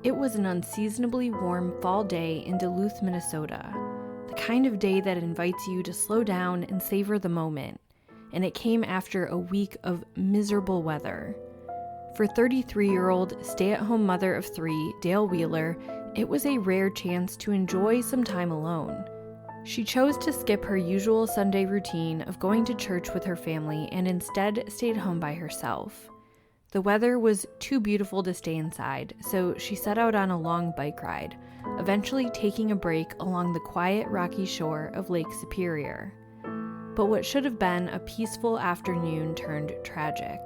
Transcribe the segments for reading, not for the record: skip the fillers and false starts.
It was an unseasonably warm fall day in Duluth, Minnesota, the kind of day that invites you to slow down and savor the moment, and it came after a week of miserable weather. For 33-year-old stay-at-home mother of 3, Dale Wheeler, it was a rare chance to enjoy some time alone. She chose to skip her usual Sunday routine of going to church with her family and instead stayed home by herself. The weather was too beautiful to stay inside, so she set out on a long bike ride, eventually taking a break along the quiet rocky shore of Lake Superior. But what should have been a peaceful afternoon turned tragic.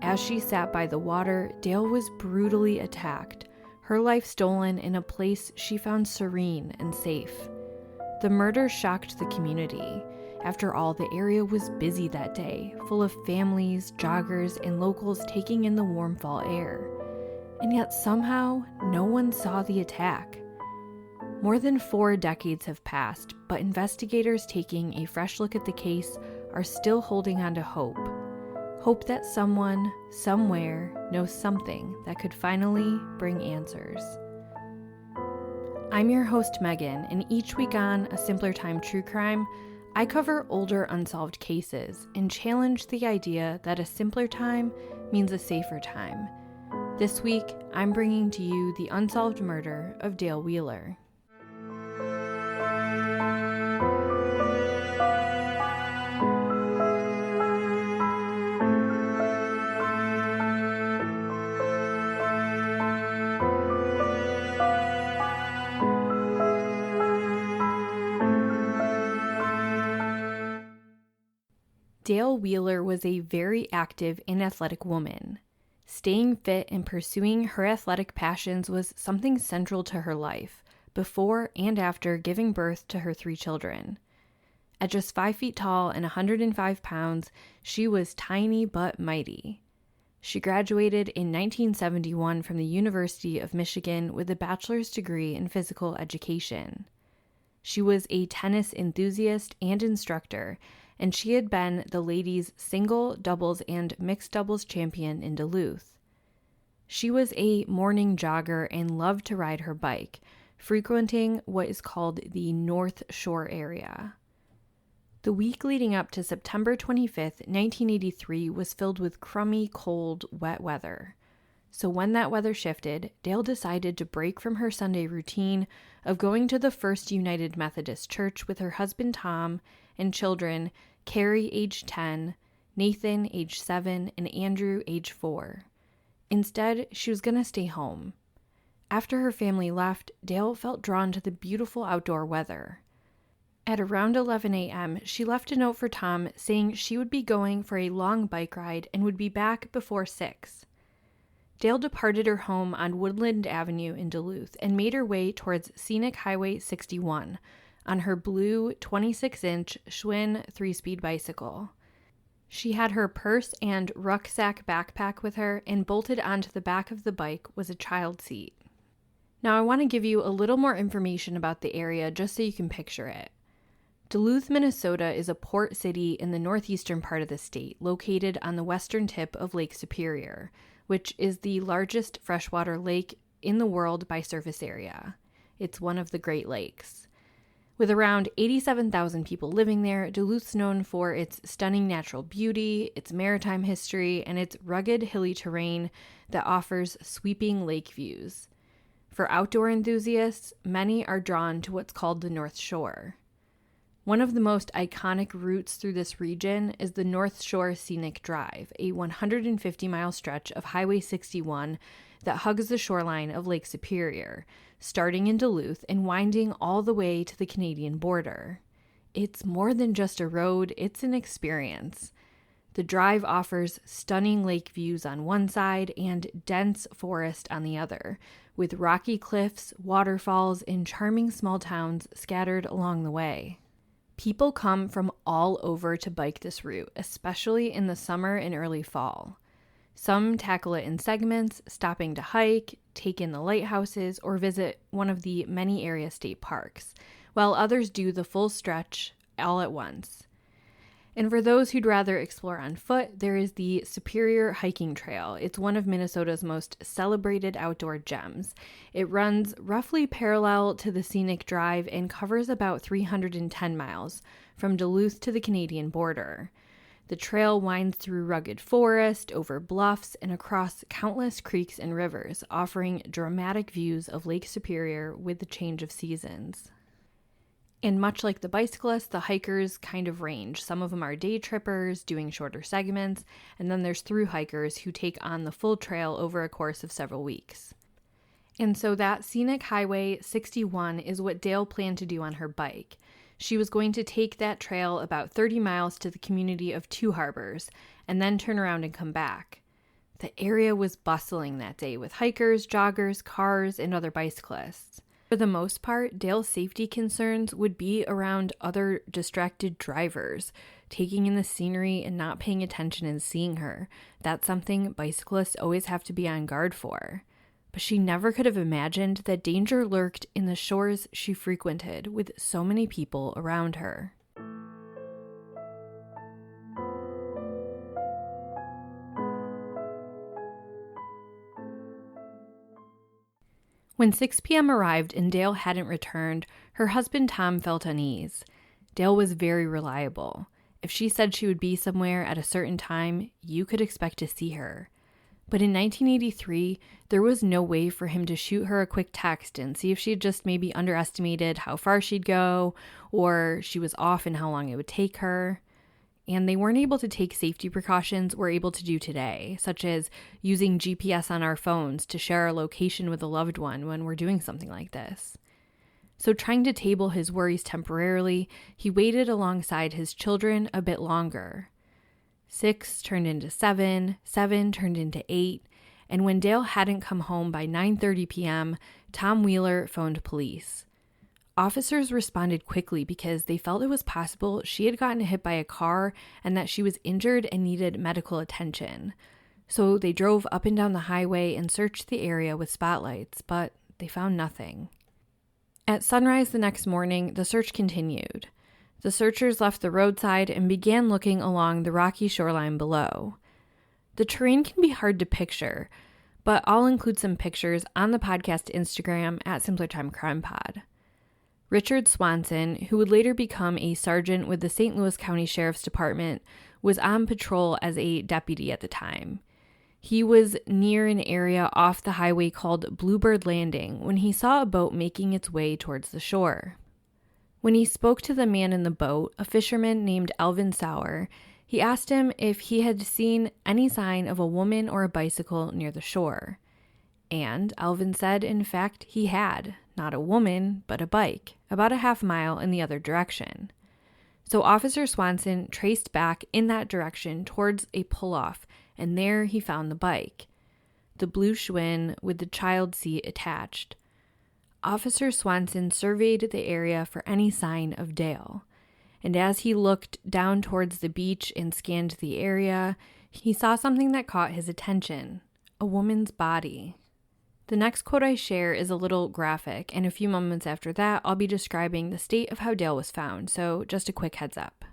As she sat by the water, Dale was brutally attacked, her life stolen in a place she found serene and safe. The murder shocked the community. After all, the area was busy that day, full of families, joggers, and locals taking in the warm fall air. And yet somehow, no one saw the attack. More than 4 decades have passed, but investigators taking a fresh look at the case are still holding on to hope. Hope that someone, somewhere, knows something that could finally bring answers. I'm your host, Megan, and each week on A Simpler Time True Crime, I cover older unsolved cases and challenge the idea that a simpler time means a safer time. This week, I'm bringing to you the unsolved murder of Dale Wheeler. Dale Wheeler was a very active and athletic woman. Staying fit and pursuing her athletic passions was something central to her life, before and after giving birth to her 3 children. At just 5 feet tall and 105 pounds, she was tiny but mighty. She graduated in 1971 from the University of Michigan with a bachelor's degree in physical education. She was a tennis enthusiast and instructor, and she had been the ladies' single, doubles, and mixed doubles champion in Duluth. She was a morning jogger and loved to ride her bike, frequenting what is called the North Shore area. The week leading up to September 25th, 1983 was filled with crummy, cold, wet weather. So when that weather shifted, Dale decided to break from her Sunday routine of going to the First United Methodist Church with her husband Tom and children, Carrie, age 10, Nathan, age 7, and Andrew, age 4. Instead, she was going to stay home. After her family left, Dale felt drawn to the beautiful outdoor weather. At around 11 a.m., she left a note for Tom saying she would be going for a long bike ride and would be back before 6. Dale departed her home on Woodland Avenue in Duluth and made her way towards Scenic Highway 61, on her blue 26-inch Schwinn 3-speed bicycle. She had her purse and rucksack backpack with her, and bolted onto the back of the bike was a child seat. Now I want to give you a little more information about the area just so you can picture it. Duluth, Minnesota is a port city in the northeastern part of the state, located on the western tip of Lake Superior, which is the largest freshwater lake in the world by surface area. It's one of the Great Lakes. With around 87,000 people living there, Duluth's known for its stunning natural beauty, its maritime history, and its rugged, hilly terrain that offers sweeping lake views. For outdoor enthusiasts, many are drawn to what's called the North Shore. One of the most iconic routes through this region is the North Shore Scenic Drive, a 150-mile stretch of Highway 61 that hugs the shoreline of Lake Superior, starting in Duluth and winding all the way to the Canadian border. It's more than just a road, it's an experience. The drive offers stunning lake views on one side and dense forest on the other, with rocky cliffs, waterfalls, and charming small towns scattered along the way. People come from all over to bike this route, especially in the summer and early fall. Some tackle it in segments, stopping to hike, take in the lighthouses, or visit one of the many area state parks, while others do the full stretch all at once. And for those who'd rather explore on foot, there is the Superior Hiking Trail. It's one of Minnesota's most celebrated outdoor gems. It runs roughly parallel to the Scenic Drive and covers about 310 miles from Duluth to the Canadian border. The trail winds through rugged forest, over bluffs, and across countless creeks and rivers, offering dramatic views of Lake Superior with the change of seasons. And much like the bicyclists, the hikers kind of range. Some of them are day trippers doing shorter segments, and then there's through hikers who take on the full trail over a course of several weeks. And so that scenic Highway 61 is what Dale planned to do on her bike. She was going to take that trail about 30 miles to the community of Two Harbors, and then turn around and come back. The area was bustling that day with hikers, joggers, cars, and other bicyclists. For the most part, Dale's safety concerns would be around other distracted drivers, taking in the scenery and not paying attention and seeing her. That's something bicyclists always have to be on guard for. But she never could have imagined that danger lurked in the shores she frequented with so many people around her. When 6 p.m. arrived and Dale hadn't returned, her husband Tom felt unease. Dale was very reliable. If she said she would be somewhere at a certain time, you could expect to see her. But in 1983, there was no way for him to shoot her a quick text and see if she had just maybe underestimated how far she'd go, or she was off in how long it would take her. And they weren't able to take safety precautions we're able to do today, such as using GPS on our phones to share our location with a loved one when we're doing something like this. So trying to table his worries temporarily, he waited alongside his children a bit longer. 6 turned into 7, 7 turned into 8, and when Dale hadn't come home by 9:30 p.m., Tom Wheeler phoned police. Officers responded quickly because they felt it was possible she had gotten hit by a car and that she was injured and needed medical attention. So they drove up and down the highway and searched the area with spotlights, but they found nothing. At sunrise the next morning, the search continued. The searchers left the roadside and began looking along the rocky shoreline below. The terrain can be hard to picture, but I'll include some pictures on the podcast Instagram at SimplerTimeCrimePod. Richard Swanson, who would later become a sergeant with the St. Louis County Sheriff's Department, was on patrol as a deputy at the time. He was near an area off the highway called Bluebird Landing when he saw a boat making its way towards the shore. When he spoke to the man in the boat, a fisherman named Alvin Sauer, he asked him if he had seen any sign of a woman or a bicycle near the shore. And Alvin said, in fact, he had. Not a woman, but a bike, about a half mile in the other direction. So Officer Swanson traced back in that direction towards a pull-off, and there he found the bike, the blue Schwinn with the child seat attached. Officer Swanson surveyed the area for any sign of Dale, and as he looked down towards the beach and scanned the area, he saw something that caught his attention, a woman's body. The next quote I share is a little graphic, and a few moments after that, I'll be describing the state of how Dale was found, so just a quick heads up.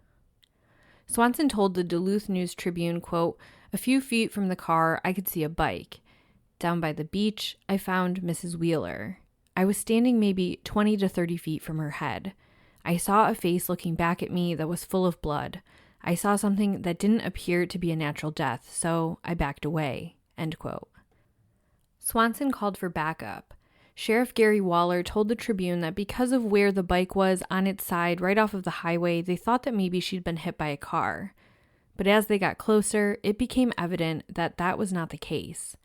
Swanson told the Duluth News-Tribune, quote, "A few feet from the car, I could see a bike. Down by the beach, I found Mrs. Wheeler. I was standing maybe 20 to 30 feet from her head. I saw a face looking back at me that was full of blood. I saw something that didn't appear to be a natural death, so I backed away." End quote. Swanson called for backup. Sheriff Gary Waller told the Tribune that because of where the bike was on its side right off of the highway, they thought that maybe she'd been hit by a car. But as they got closer, it became evident that that was not the case.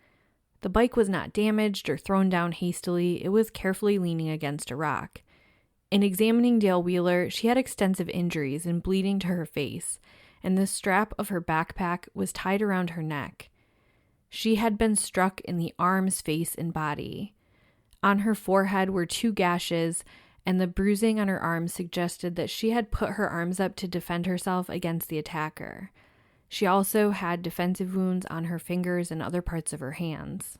The bike was not damaged or thrown down hastily, it was carefully leaning against a rock. In examining Dale Wheeler, she had extensive injuries and bleeding to her face, and the strap of her backpack was tied around her neck. She had been struck in the arms, face, and body. On her forehead were 2 gashes, and the bruising on her arms suggested that she had put her arms up to defend herself against the attacker. She also had defensive wounds on her fingers and other parts of her hands.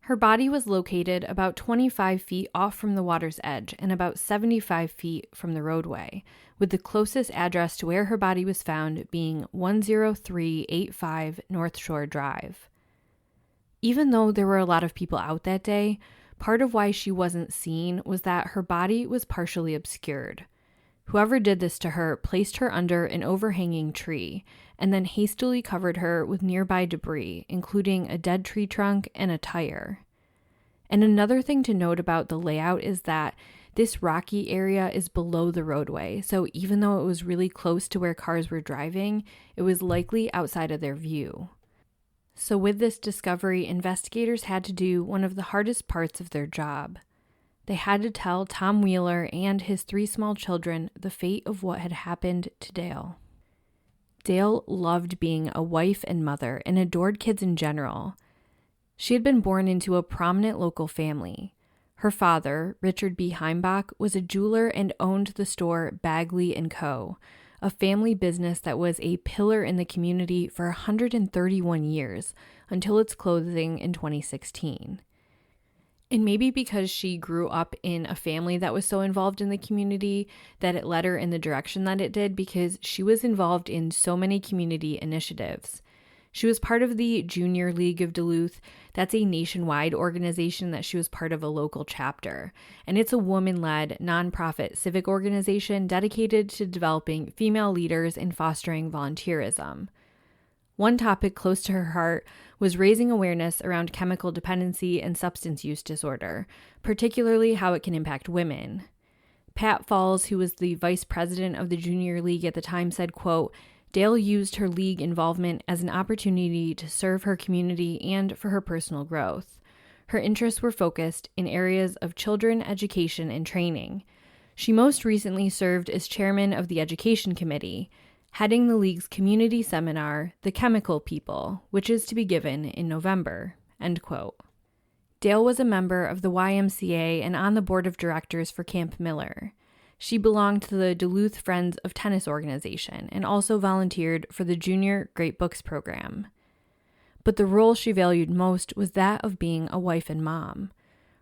Her body was located about 25 feet off from the water's edge and about 75 feet from the roadway, with the closest address to where her body was found being 10385 North Shore Drive. Even though there were a lot of people out that day, part of why she wasn't seen was that her body was partially obscured. Whoever did this to her placed her under an overhanging tree and then hastily covered her with nearby debris, including a dead tree trunk and a tire. And another thing to note about the layout is that this rocky area is below the roadway, so even though it was really close to where cars were driving, it was likely outside of their view. So with this discovery, investigators had to do one of the hardest parts of their job. They had to tell Tom Wheeler and his 3 small children the fate of what had happened to Dale. Dale loved being a wife and mother and adored kids in general. She had been born into a prominent local family. Her father, Richard B. Heimbach, was a jeweler and owned the store Bagley & Co., a family business that was a pillar in the community for 131 years until its closing in 2016. And maybe because she grew up in a family that was so involved in the community that it led her in the direction that it did, because she was involved in so many community initiatives. She was part of the Junior League of Duluth. That's a nationwide organization that she was part of a local chapter. And it's a woman-led, nonprofit civic organization dedicated to developing female leaders and fostering volunteerism. One topic close to her heart was raising awareness around chemical dependency and substance use disorder, particularly how it can impact women. Pat Falls, who was the vice president of the Junior League at the time, said, quote, "Dale used her league involvement as an opportunity to serve her community and for her personal growth. Her interests were focused in areas of children, education, and training. She most recently served as chairman of the Education Committee, heading the league's community seminar, The Chemical People, which is to be given in November." End quote. Dale was a member of the YMCA and on the board of directors for Camp Miller. She belonged to the Duluth Friends of Tennis organization and also volunteered for the Junior Great Books program. But the role she valued most was that of being a wife and mom.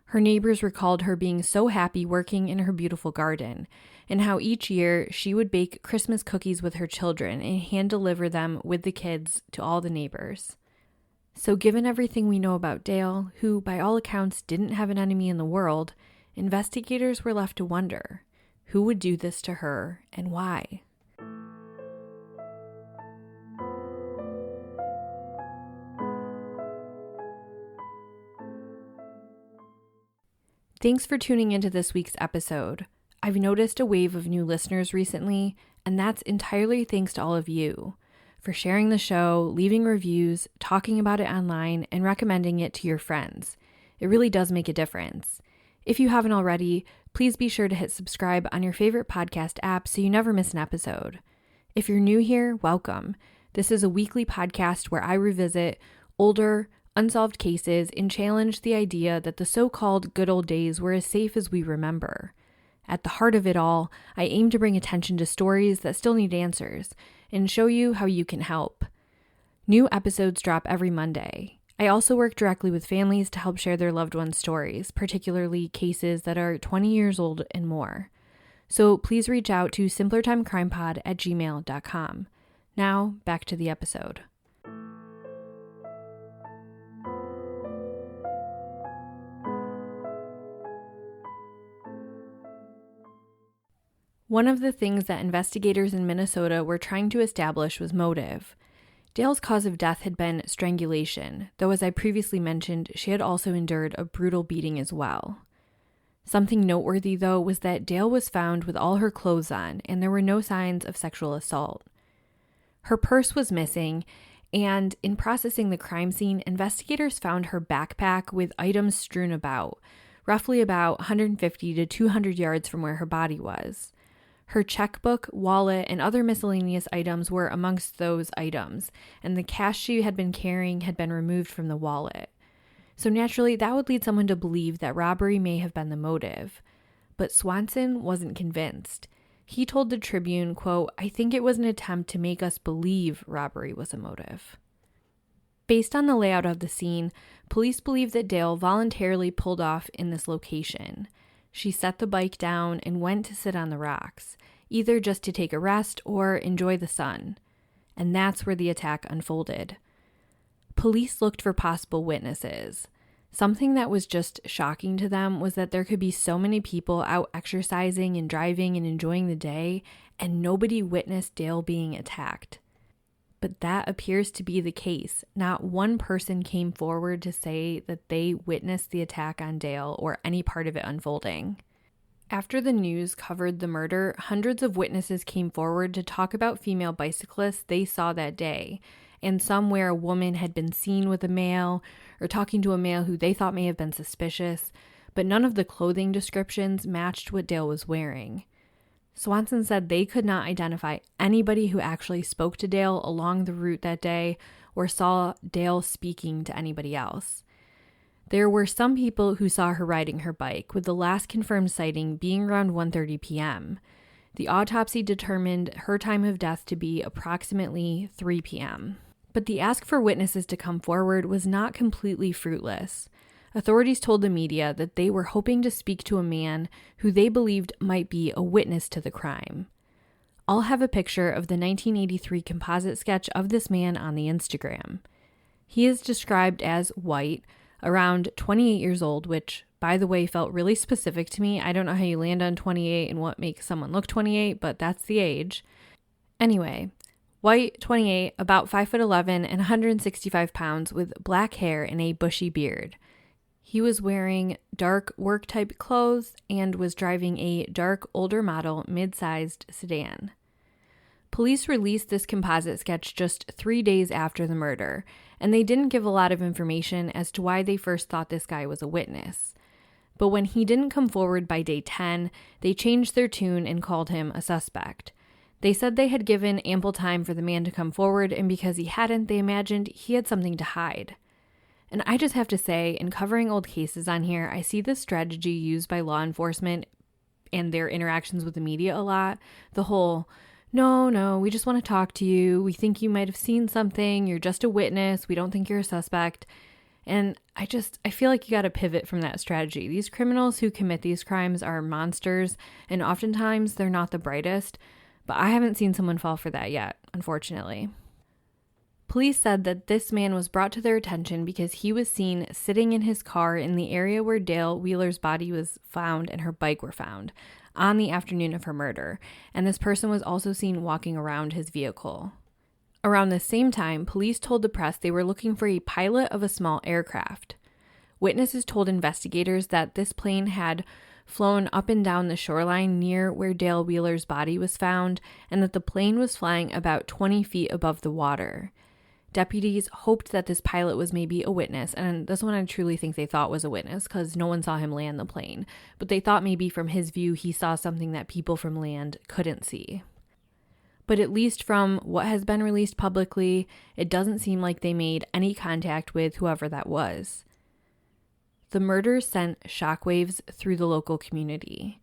Her neighbors recalled her being so happy working in her beautiful garden, and how each year she would bake Christmas cookies with her children and hand-deliver them with the kids to all the neighbors. So given everything we know about Dale, who by all accounts didn't have an enemy in the world, investigators were left to wonder, who would do this to her and why? Thanks for tuning into this week's episode. I've noticed a wave of new listeners recently, and that's entirely thanks to all of you for sharing the show, leaving reviews, talking about it online, and recommending it to your friends. It really does make a difference. If you haven't already, please be sure to hit subscribe on your favorite podcast app so you never miss an episode. If you're new here, welcome. This is a weekly podcast where I revisit older, unsolved cases and challenge the idea that the so-called good old days were as safe as we remember. At the heart of it all, I aim to bring attention to stories that still need answers and show you how you can help. New episodes drop every Monday. I also work directly with families to help share their loved ones' stories, particularly cases that are 20 years old and more. So please reach out to simplertimecrimepod@gmail.com. Now, back to the episode. One of the things that investigators in Minnesota were trying to establish was motive. Dale's cause of death had been strangulation, though as I previously mentioned, she had also endured a brutal beating as well. Something noteworthy, though, was that Dale was found with all her clothes on, and there were no signs of sexual assault. Her purse was missing, and in processing the crime scene, investigators found her backpack with items strewn about, roughly about 150 to 200 yards from where her body was. Her checkbook, wallet, and other miscellaneous items were amongst those items, and the cash she had been carrying had been removed from the wallet. So naturally, that would lead someone to believe that robbery may have been the motive. But Swanson wasn't convinced. He told the Tribune, quote, "I think it was an attempt to make us believe robbery was a motive." Based on the layout of the scene, police believe that Dale voluntarily pulled off in this location. She set the bike down and went to sit on the rocks, either just to take a rest or enjoy the sun. And that's where the attack unfolded. Police looked for possible witnesses. Something that was just shocking to them was that there could be so many people out exercising and driving and enjoying the day, and nobody witnessed Dale being attacked. But that appears to be the case. Not one person came forward to say that they witnessed the attack on Dale or any part of it unfolding. After the news covered the murder, hundreds of witnesses came forward to talk about female bicyclists they saw that day, and some where a woman had been seen with a male or talking to a male who they thought may have been suspicious, but none of the clothing descriptions matched what Dale was wearing. Swanson said they could not identify anybody who actually spoke to Dale along the route that day or saw Dale speaking to anybody else. There were some people who saw her riding her bike, with the last confirmed sighting being around 1:30 p.m. The autopsy determined her time of death to be approximately 3 p.m. But the ask for witnesses to come forward was not completely fruitless. Authorities told the media that they were hoping to speak to a man who they believed might be a witness to the crime. I'll have a picture of the 1983 composite sketch of this man on the Instagram. He is described as white, around 28 years old, which, by the way, felt really specific to me. I don't know how you land on 28 and what makes someone look 28, but that's the age. Anyway, white, 28, about 5'11" and 165 pounds with black hair and a bushy beard. He was wearing dark work-type clothes and was driving a dark, older model, mid-sized sedan. Police released this composite sketch just 3 days after the murder, and they didn't give a lot of information as to why they first thought this guy was a witness. But when he didn't come forward by day 10, they changed their tune and called him a suspect. They said they had given ample time for the man to come forward, and because he hadn't, they imagined he had something to hide. And I just have to say, in covering old cases on here, I see this strategy used by law enforcement and their interactions with the media a lot. The whole, no, we just want to talk to you. We think you might have seen something. You're just a witness. We don't think you're a suspect. And I feel like you got to pivot from that strategy. These criminals who commit these crimes are monsters, and oftentimes they're not the brightest, but I haven't seen someone fall for that yet, unfortunately. Police said that this man was brought to their attention because he was seen sitting in his car in the area where Dale Wheeler's body was found and her bike were found on the afternoon of her murder, and this person was also seen walking around his vehicle. Around the same time, police told the press they were looking for a pilot of a small aircraft. Witnesses told investigators that this plane had flown up and down the shoreline near where Dale Wheeler's body was found, and that the plane was flying about 20 feet above the water. Deputies hoped that this pilot was maybe a witness, and this one I truly think they thought was a witness because no one saw him land the plane, but they thought maybe from his view he saw something that people from land couldn't see. But at least from what has been released publicly, it doesn't seem like they made any contact with whoever that was. The murders sent shockwaves through the local community.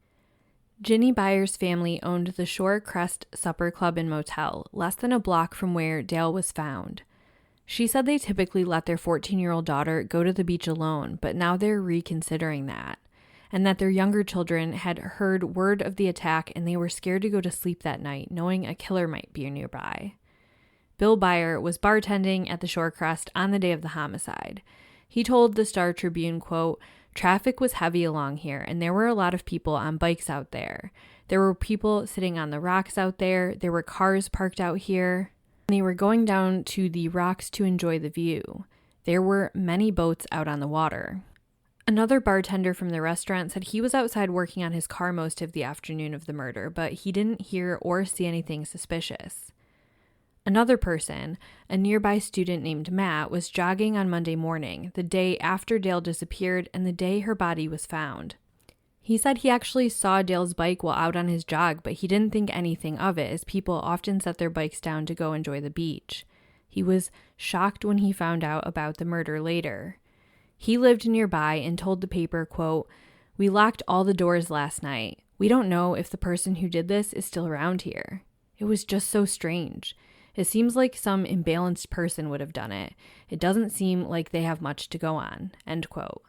Ginny Byers' family owned the Shore Crest Supper Club and Motel, less than a block from where Dale was found. She said they typically let their 14-year-old daughter go to the beach alone, but now they're reconsidering that, and that their younger children had heard word of the attack and they were scared to go to sleep that night, knowing a killer might be nearby. Bill Byer was bartending at the Shore Crest on the day of the homicide. He told the Star Tribune, quote, "Traffic was heavy along here, and there were a lot of people on bikes out there. There were people sitting on the rocks out there. There were cars parked out here. They were going down to the rocks to enjoy the view. There were many boats out on the water." Another bartender from the restaurant said he was outside working on his car most of the afternoon of the murder, but he didn't hear or see anything suspicious. Another person, a nearby student named Matt, was jogging on Monday morning, the day after Dale disappeared and the day her body was found. He said he actually saw Dale's bike while out on his jog, but he didn't think anything of it, as people often set their bikes down to go enjoy the beach. He was shocked when he found out about the murder later. He lived nearby and told the paper, quote, "We locked all the doors last night. We don't know if the person who did this is still around here. It was just so strange. It seems like some imbalanced person would have done it. It doesn't seem like they have much to go on." End quote.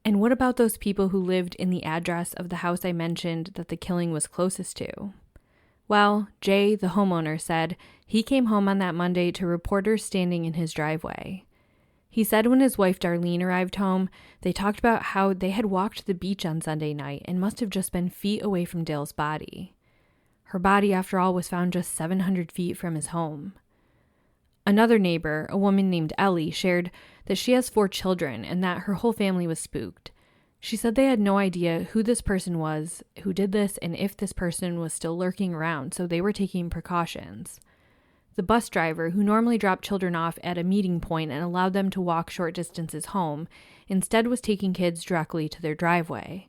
And what about those people who lived in the address of the house I mentioned that the killing was closest to? Well, Jay, the homeowner, said he came home on that Monday to reporters standing in his driveway. He said when his wife Darlene arrived home, they talked about how they had walked to the beach on Sunday night and must have just been feet away from Dale's body. Her body, after all, was found just 700 feet from his home. Another neighbor, a woman named Ellie, shared that she has 4 children and that her whole family was spooked. She said they had no idea who this person was, who did this, and if this person was still lurking around, so they were taking precautions. The bus driver, who normally dropped children off at a meeting point and allowed them to walk short distances home, instead was taking kids directly to their driveway.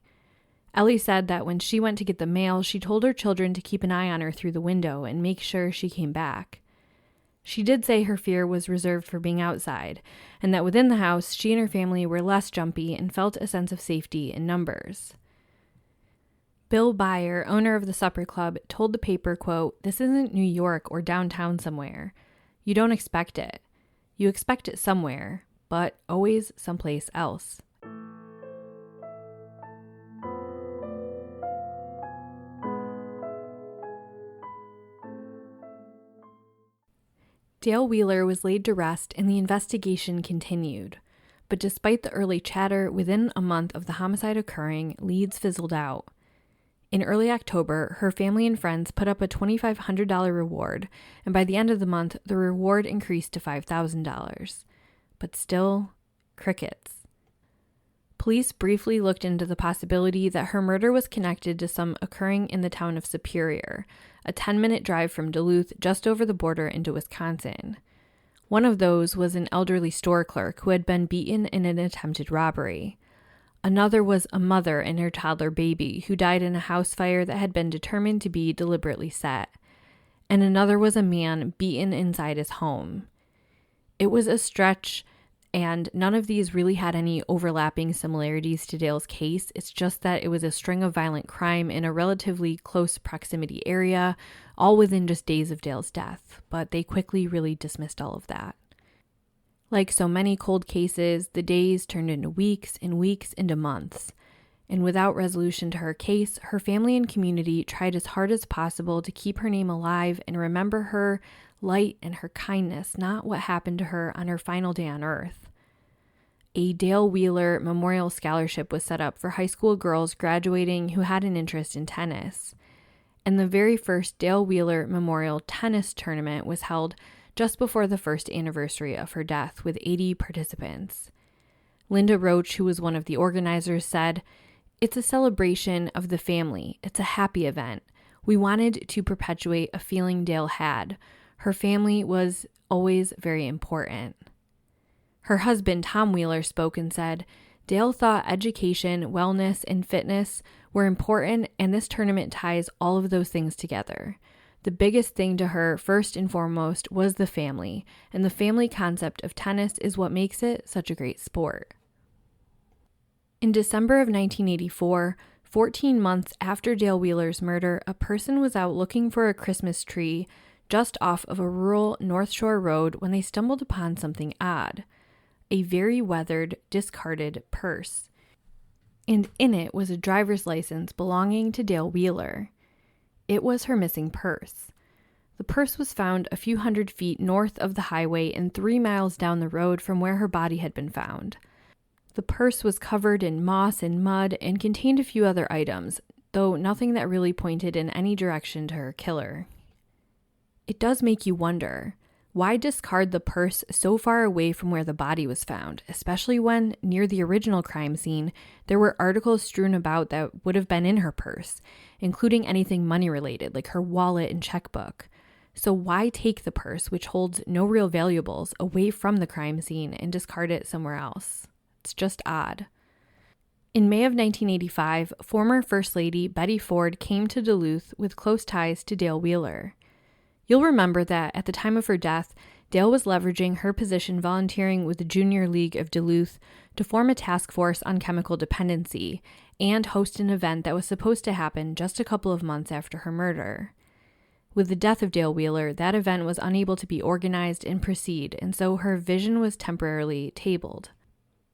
Ellie said that when she went to get the mail, she told her children to keep an eye on her through the window and make sure she came back. She did say her fear was reserved for being outside, and that within the house, she and her family were less jumpy and felt a sense of safety in numbers. Bill Byer, owner of the supper club, told the paper, quote, "This isn't New York or downtown somewhere. You don't expect it. You expect it somewhere, but always someplace else." Dale Wheeler was laid to rest and the investigation continued. But despite the early chatter, within a month of the homicide occurring, leads fizzled out. In early October, her family and friends put up a $2,500 reward, and by the end of the month, the reward increased to $5,000. But still, crickets. Police briefly looked into the possibility that her murder was connected to some occurring in the town of Superior, a 10-minute drive from Duluth, just over the border into Wisconsin. One of those was an elderly store clerk who had been beaten in an attempted robbery. Another was a mother and her toddler baby who died in a house fire that had been determined to be deliberately set. And another was a man beaten inside his home. It was a stretch, and none of these really had any overlapping similarities to Dale's case. It's just that it was a string of violent crime in a relatively close proximity area, all within just days of Dale's death, but they quickly really dismissed all of that. Like so many cold cases, the days turned into weeks and weeks into months. And without resolution to her case, her family and community tried as hard as possible to keep her name alive and remember her light and her kindness, not what happened to her on her final day on Earth. A Dale Wheeler Memorial Scholarship was set up for high school girls graduating who had an interest in tennis. And the very first Dale Wheeler Memorial Tennis Tournament was held just before the first anniversary of her death, with 80 participants. Linda Roach, who was one of the organizers, said, "It's a celebration of the family. It's a happy event. We wanted to perpetuate a feeling Dale had. Her family was always very important." Her husband, Tom Wheeler, spoke and said, "Dale thought education, wellness, and fitness were important, and this tournament ties all of those things together. The biggest thing to her, first and foremost, was the family, and the family concept of tennis is what makes it such a great sport." In December of 1984, 14 months after Dale Wheeler's murder, a person was out looking for a Christmas tree just off of a rural North Shore road when they stumbled upon something odd: a very weathered, discarded purse. And in it was a driver's license belonging to Dale Wheeler. It was her missing purse. The purse was found a few hundred feet north of the highway and 3 miles down the road from where her body had been found. The purse was covered in moss and mud and contained a few other items, though nothing that really pointed in any direction to her killer. It does make you wonder, why discard the purse so far away from where the body was found, especially when, near the original crime scene, there were articles strewn about that would have been in her purse, including anything money-related, like her wallet and checkbook. So why take the purse, which holds no real valuables, away from the crime scene and discard it somewhere else? It's just odd. In May of 1985, former First Lady Betty Ford came to Duluth with close ties to Dale Wheeler. You'll remember that at the time of her death, Dale was leveraging her position volunteering with the Junior League of Duluth to form a task force on chemical dependency and host an event that was supposed to happen just a couple of months after her murder. With the death of Dale Wheeler, that event was unable to be organized and proceed, and so her vision was temporarily tabled.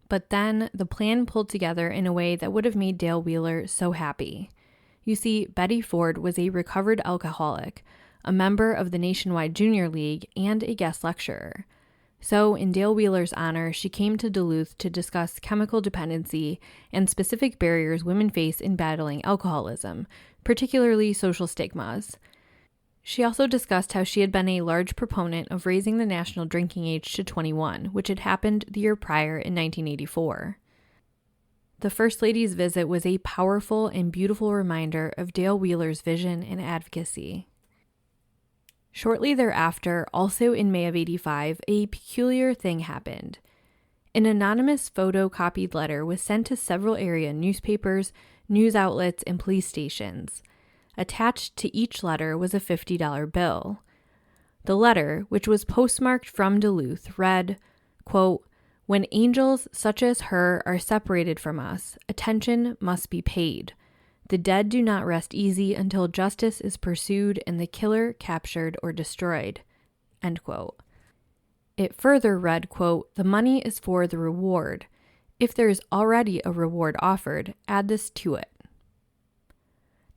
But then the plan pulled together in a way that would have made Dale Wheeler so happy. You see, Betty Ford was a recovered alcoholic, a member of the Nationwide Junior League, and a guest lecturer. So, in Dale Wheeler's honor, she came to Duluth to discuss chemical dependency and specific barriers women face in battling alcoholism, particularly social stigmas. She also discussed how she had been a large proponent of raising the national drinking age to 21, which had happened the year prior in 1984. The First Lady's visit was a powerful and beautiful reminder of Dale Wheeler's vision and advocacy. Shortly thereafter, also in May of '85, a peculiar thing happened. An anonymous photocopied letter was sent to several area newspapers, news outlets, and police stations. Attached to each letter was a $50 bill. The letter, which was postmarked from Duluth, read, quote, "When angels such as her are separated from us, attention must be paid. The dead do not rest easy until justice is pursued and the killer captured or destroyed." End quote. It further read, quote, "The money is for the reward. If there is already a reward offered, add this to it."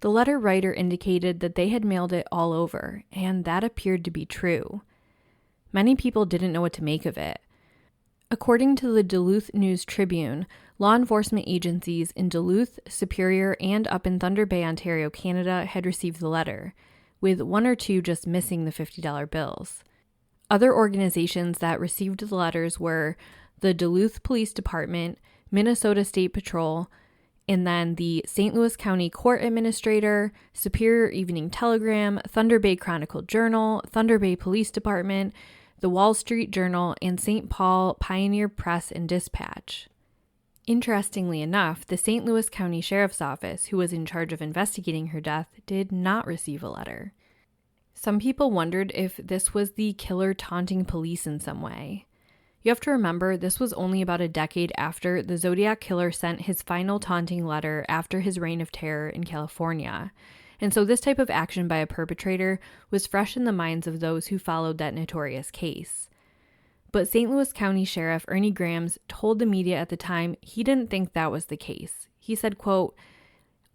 The letter writer indicated that they had mailed it all over, and that appeared to be true. Many people didn't know what to make of it. According to the Duluth News-Tribune, law enforcement agencies in Duluth, Superior, and up in Thunder Bay, Ontario, Canada had received the letter, with one or two just missing the $50 bills. Other organizations that received the letters were the Duluth Police Department, Minnesota State Patrol, and then the St. Louis County Court Administrator, Superior Evening Telegram, Thunder Bay Chronicle Journal, Thunder Bay Police Department, the Wall Street Journal, and St. Paul Pioneer Press and Dispatch. Interestingly enough, the St. Louis County Sheriff's Office, who was in charge of investigating her death, did not receive a letter. Some people wondered if this was the killer taunting police in some way. You have to remember, this was only about a decade after the Zodiac Killer sent his final taunting letter after his reign of terror in California. And so this type of action by a perpetrator was fresh in the minds of those who followed that notorious case. But St. Louis County Sheriff Ernie Grams told the media at the time he didn't think that was the case. He said, quote,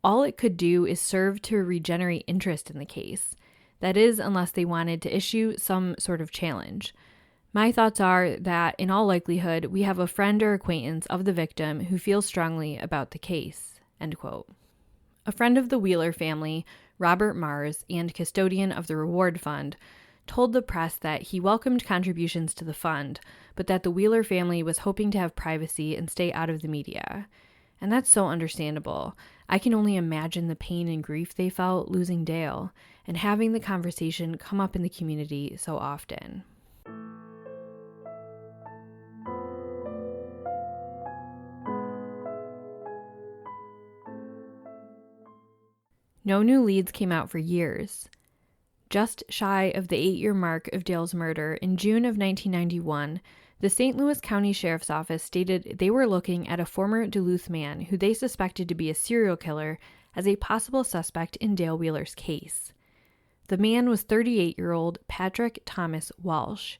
"All it could do is serve to regenerate interest in the case. That is, unless they wanted to issue some sort of challenge. My thoughts are that, in all likelihood, we have a friend or acquaintance of the victim who feels strongly about the case." End quote. A friend of the Wheeler family, Robert Mars, and custodian of the reward fund, told the press that he welcomed contributions to the fund, but that the Wheeler family was hoping to have privacy and stay out of the media. And that's so understandable. I can only imagine the pain and grief they felt losing Dale, and having the conversation come up in the community so often. No new leads came out for years. Just shy of the 8-year mark of Dale's murder, in June of 1991, the St. Louis County Sheriff's Office stated they were looking at a former Duluth man who they suspected to be a serial killer as a possible suspect in Dale Wheeler's case. The man was 38-year-old Patrick Thomas Walsh.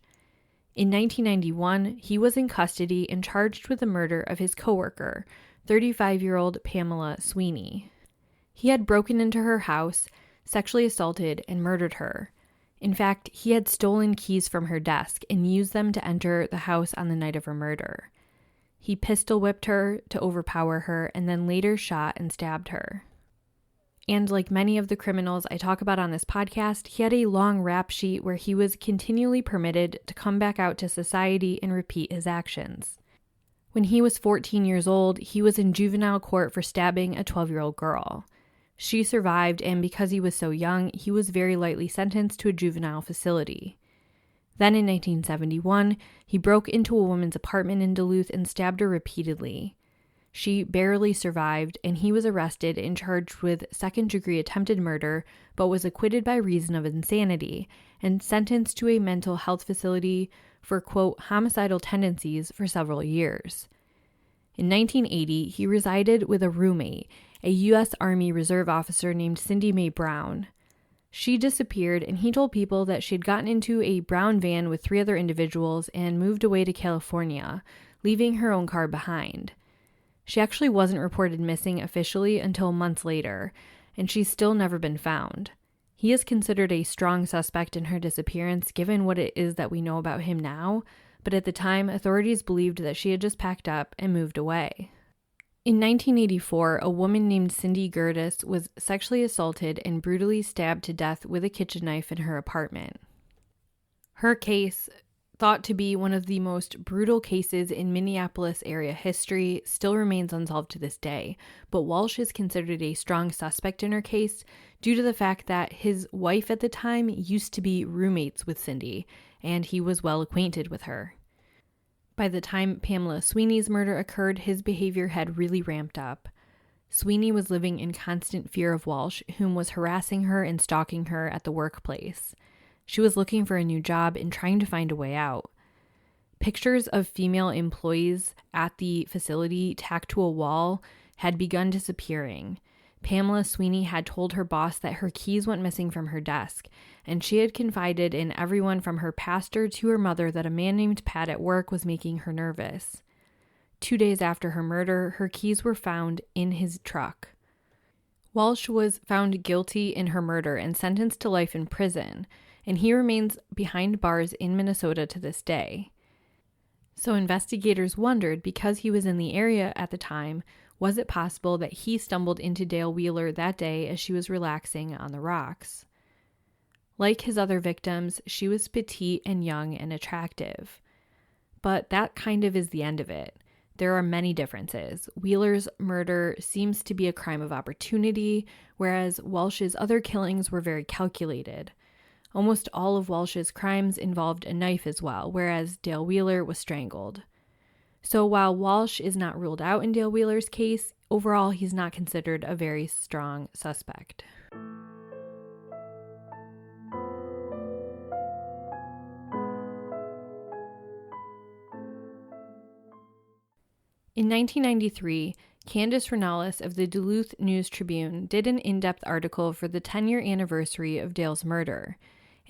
In 1991, he was in custody and charged with the murder of his coworker, 35-year-old Pamela Sweeney. He had broken into her house, sexually assaulted, and murdered her. In fact, he had stolen keys from her desk and used them to enter the house on the night of her murder. He pistol whipped her to overpower her and then later shot and stabbed her. And like many of the criminals I talk about on this podcast, he had a long rap sheet where he was continually permitted to come back out to society and repeat his actions. When he was 14 years old, he was in juvenile court for stabbing a 12-year-old girl. She survived, and because he was so young, he was very lightly sentenced to a juvenile facility. Then in 1971, he broke into a woman's apartment in Duluth and stabbed her repeatedly. She barely survived, and he was arrested and charged with second-degree attempted murder, but was acquitted by reason of insanity and sentenced to a mental health facility for, quote, homicidal tendencies for several years. In 1980, he resided with a roommate, a U.S. Army Reserve officer named Cindy Mae Brown. She disappeared, and he told people that she had gotten into a brown van with 3 other individuals and moved away to California, leaving her own car behind. She actually wasn't reported missing officially until months later, and she's still never been found. He is considered a strong suspect in her disappearance given what it is that we know about him now, but at the time, authorities believed that she had just packed up and moved away. In 1984, a woman named Cindy Gertis was sexually assaulted and brutally stabbed to death with a kitchen knife in her apartment. Her case, thought to be one of the most brutal cases in Minneapolis area history, still remains unsolved to this day, but Walsh is considered a strong suspect in her case due to the fact that his wife at the time used to be roommates with Cindy, and he was well acquainted with her. By the time Pamela Sweeney's murder occurred, his behavior had really ramped up. Sweeney was living in constant fear of Walsh, whom was harassing her and stalking her at the workplace. She was looking for a new job and trying to find a way out. Pictures of female employees at the facility tacked to a wall had begun disappearing. Pamela Sweeney had told her boss that her keys went missing from her desk, and she had confided in everyone from her pastor to her mother that a man named Pat at work was making her nervous. 2 days after her murder, her keys were found in his truck. Walsh was found guilty in her murder and sentenced to life in prison, and he remains behind bars in Minnesota to this day. So investigators wondered, because he was in the area at the time, was it possible that he stumbled into Dale Wheeler that day as she was relaxing on the rocks? Like his other victims, she was petite and young and attractive. But that kind of is the end of it. There are many differences. Wheeler's murder seems to be a crime of opportunity, whereas Walsh's other killings were very calculated. Almost all of Walsh's crimes involved a knife as well, whereas Dale Wheeler was strangled. So while Walsh is not ruled out in Dale Wheeler's case, overall he's not considered a very strong suspect. In 1993, Candace Renales of the Duluth News-Tribune did an in-depth article for the 10-year anniversary of Dale's murder.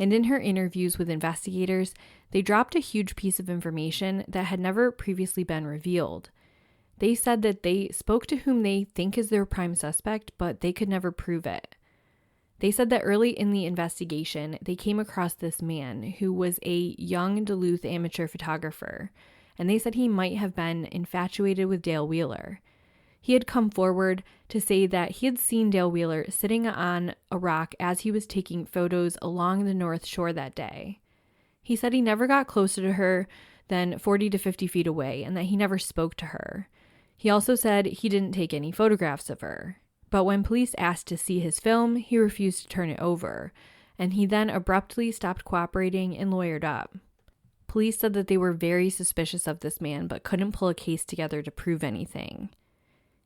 And in her interviews with investigators, they dropped a huge piece of information that had never previously been revealed. They said that they spoke to whom they think is their prime suspect, but they could never prove it. They said that early in the investigation, they came across this man who was a young Duluth amateur photographer, and they said he might have been infatuated with Dale Wheeler. He had come forward to say that he had seen Dale Wheeler sitting on a rock as he was taking photos along the North Shore that day. He said he never got closer to her than 40 to 50 feet away and that he never spoke to her. He also said he didn't take any photographs of her. But when police asked to see his film, he refused to turn it over, and he then abruptly stopped cooperating and lawyered up. Police said that they were very suspicious of this man but couldn't pull a case together to prove anything.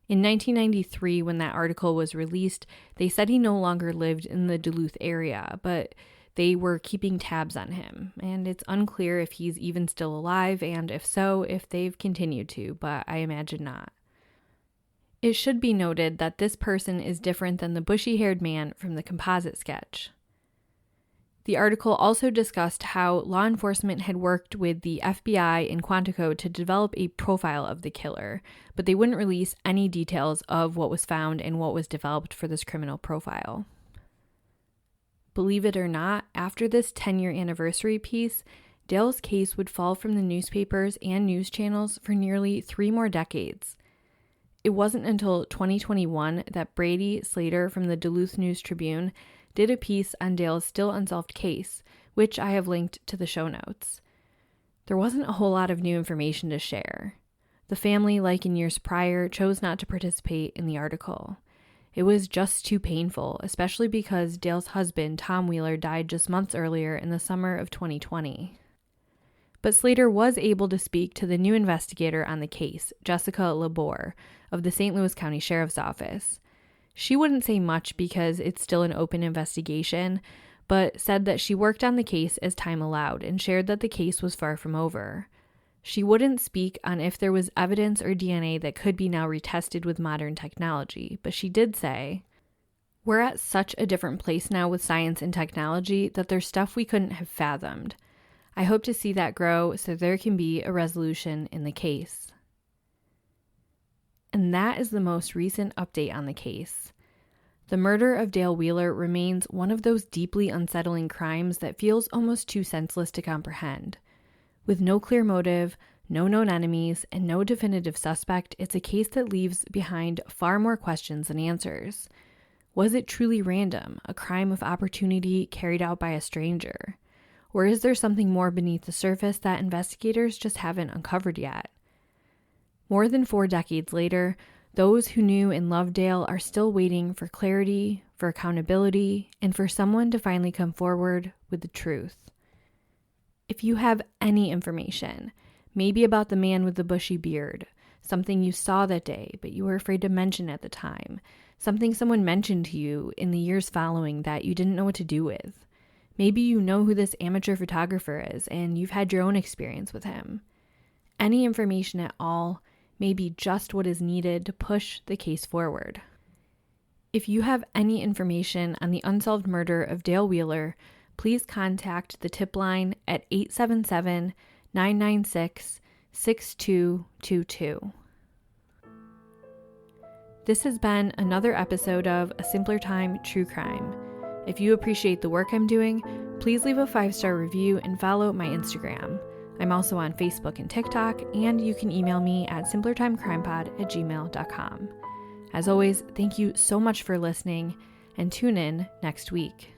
In 1993, when that article was released, they said he no longer lived in the Duluth area, but they were keeping tabs on him, and it's unclear if he's even still alive, and if so, if they've continued to, but I imagine not. It should be noted that this person is different than the bushy-haired man from the composite sketch. The article also discussed how law enforcement had worked with the FBI in Quantico to develop a profile of the killer, but they wouldn't release any details of what was found and what was developed for this criminal profile. Believe it or not, after this 10-year anniversary piece, Dale's case would fall from the newspapers and news channels for nearly 3 more decades. It wasn't until 2021 that Brady Slater from the Duluth News-Tribune did a piece on Dale's still unsolved case, which I have linked to the show notes. There wasn't a whole lot of new information to share. The family, like in years prior, chose not to participate in the article. It was just too painful, especially because Dale's husband, Tom Wheeler, died just months earlier in the summer of 2020. But Slater was able to speak to the new investigator on the case, Jessica Labor, of the St. Louis County Sheriff's Office. She wouldn't say much because it's still an open investigation, but said that she worked on the case as time allowed and shared that the case was far from over. She wouldn't speak on if there was evidence or DNA that could be now retested with modern technology, but she did say, We're at such a different place now with science and technology that there's stuff we couldn't have fathomed. I hope to see that grow so there can be a resolution in the case. And that is the most recent update on the case. The murder of Dale Wheeler remains one of those deeply unsettling crimes that feels almost too senseless to comprehend. With no clear motive, no known enemies, and no definitive suspect, it's a case that leaves behind far more questions than answers. Was it truly random, a crime of opportunity carried out by a stranger? Or is there something more beneath the surface that investigators just haven't uncovered yet? More than 4 decades later, those who knew and loved Dale are still waiting for clarity, for accountability, and for someone to finally come forward with the truth. If you have any information, maybe about the man with the bushy beard, something you saw that day but you were afraid to mention at the time, something someone mentioned to you in the years following that you didn't know what to do with, maybe you know who this amateur photographer is and you've had your own experience with him. Any information at all may be just what is needed to push the case forward. If you have any information on the unsolved murder of Dale Wheeler, please contact the tip line at 877-996-6222. This has been another episode of A Simpler Time True Crime. If you appreciate the work I'm doing, please leave a 5-star review and follow my Instagram. I'm also on Facebook and TikTok, and you can email me at simplertimecrimepod@gmail.com. As always, thank you so much for listening, and tune in next week.